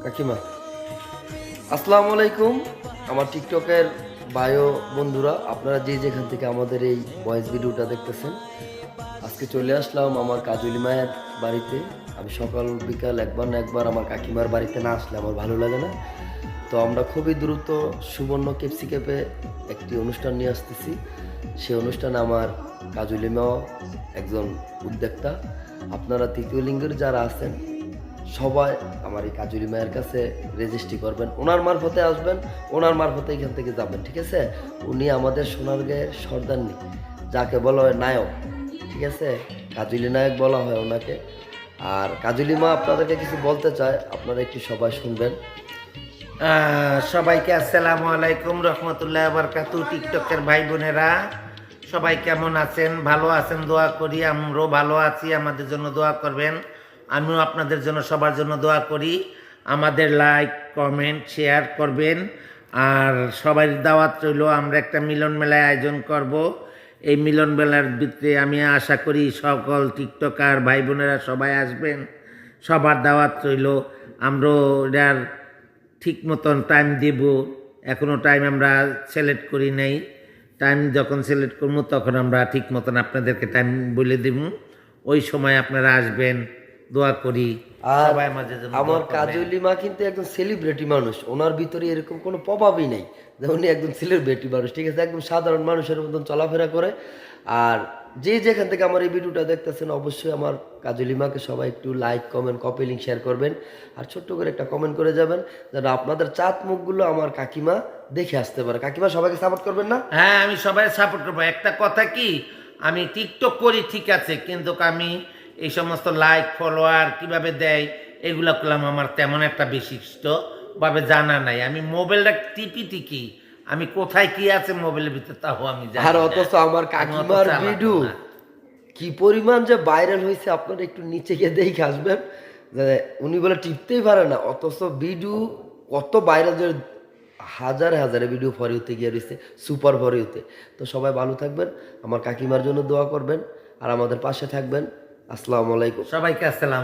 কাকিমা আসসালামু আলাইকুম। আমার টিকটকের বায়ো বন্ধুরা, আপনারা যে যেখান থেকে আমাদের এই ভয়েস ভিডিওটা দেখতেছেন, আজকে চলে আসলাম আমার কাজলি মায়ের বাড়িতে। আমি সকাল বিকাল একবার না একবার আমার কাকিমার বাড়িতে না আসলে আমার ভালো লাগে না। তো আমরা খুবই দ্রুত সুবর্ণ কেপসি ক্যাপে একটি অনুষ্ঠান নিয়ে আসতেছি। সেই অনুষ্ঠানে আমার কাজলি মাও একজন উদ্যোক্তা। আপনারা তৃতীয় লিঙ্গের যারা আছেন সবাই আমার এই কাজুরি মায়ের কাছে রেজিস্ট্রি করবেন, ওনার মারফতে আসবেন, ওনার মারফতে এখান থেকে যাবেন, ঠিক আছে? উনি আমাদের সোনারগাঁয়ের সর্দারনি, যাকে বলা হয় নায়ক, ঠিক আছে? কাজুলি নায়ক বলা হয় ওনাকে। আর কাজুলি মা আপনাদেরকে কিছু বলতে চায়, আপনারা একটু সবাই শুনবেন। সবাইকে আসসালামু আলাইকুম রহমতুল্লাহ বারকাতু। টিকটকের ভাই বোনেরা সবাই কেমন আছেন? ভালো আছেন? দোয়া করি আমরাও ভালো আছি। আমাদের জন্য দোয়া করবেন, আমিও আপনাদের জন্য সবার জন্য দোয়া করি। আমাদের লাইক কমেন্ট শেয়ার করবেন। আর সবাই দাওয়াত রইল, আমরা একটা মিলন মেলায় আয়োজন করব। এই মিলন মেলার ভিতরে আমি আশা করি সকল টিকটকার ভাই বোনেরা সবাই আসবেন, সবার দাওয়াত রইল। আমরাও এটার ঠিক মতন টাইম দেব, এখনও টাইম আমরা সিলেক্ট করি নাই। টাইম যখন সিলেক্ট করবো তখন আমরা ঠিক মতন আপনাদেরকে টাইম বলে দেব, ওই সময় আপনারা আসবেন। দোয়া করি আর সবাই আমাদের জন্য আমার দোয়া করবেন। কাজলি মা কিন্তু একজন সেলিব্রিটি মানুষ, ওনার ভিতরে এরকম কোনো প্রভাবই নেই যে উনি একজন সেলিব্রিটি মানুষ, ঠিক আছে? একদম সাধারণ মানুষের মতন চলাফেরা করে। আর যে যেখান থেকে আমার এই ভিডিওটা দেখতেছেন, অবশ্যই আমার কাজলি মাকে সবাই একটু like comment copy link share করবেন। আর ছোট্ট করে একটা কমেন্ট করে যাবেন যেন আপনাদের চাঁদ মুখগুলো আমার কাকিমা দেখে আসতে পারে। কাকিমা সবাইকে সাপোর্ট করবেন না? হ্যাঁ, আমি সবাই সাপোর্ট করবো। একটা কথা কি, আমি টিকটক করি ঠিক আছে, কিন্তু আমি এই সমস্ত লাইক ফলোয়ার কিভাবে দেয় এগুলো করলাম আমার তেমন একটা বিশিষ্ট ভাবে জানা নাই। আমি মোবাইলটা টিপি ঠিকই, আমি কোথায় কি আছে মোবাইলের ভিতরে তাও আমি জানি আর না। অথচ আমার আমি অত কাকিমার চালাক ভিডিও না। কি পরিমাণ যে ভাইরাল হয়েছে, আপনারা একটু নিচে গিয়ে দেখে আসবেন। যে উনি বলে টিপতেই পারে না, অথচ ভিডিও কত ভাইরাল, যে হাজারে হাজারে ভিডিও ফর ইউতে গিয়ে রয়েছে, সুপার ফর ইউতে। তো সবাই ভালো থাকবেন, আমার কাকিমার জন্য দোয়া করবেন, আর আমাদের পাশে থাকবেন। আসসালামু আলাইকুম। সবাইকে আসসালাম।